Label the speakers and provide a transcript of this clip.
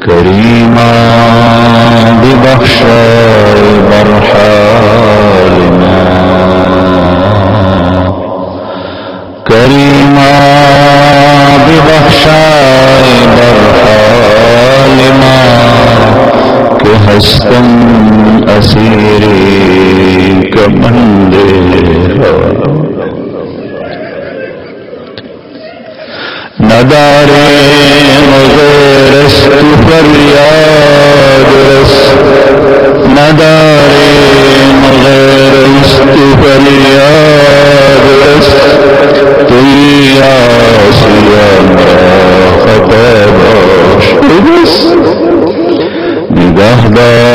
Speaker 1: करीमा बिबख्शाए बरहालिमा, करीमा बिबख्शाए बरहालिमा, के हस्तम असीरे कमंदे नदारे मगरस्तु फरियाद रस, नदारे मगरस्तु फरियाद रस, तुई आसिया खता बाश बस निगाहदार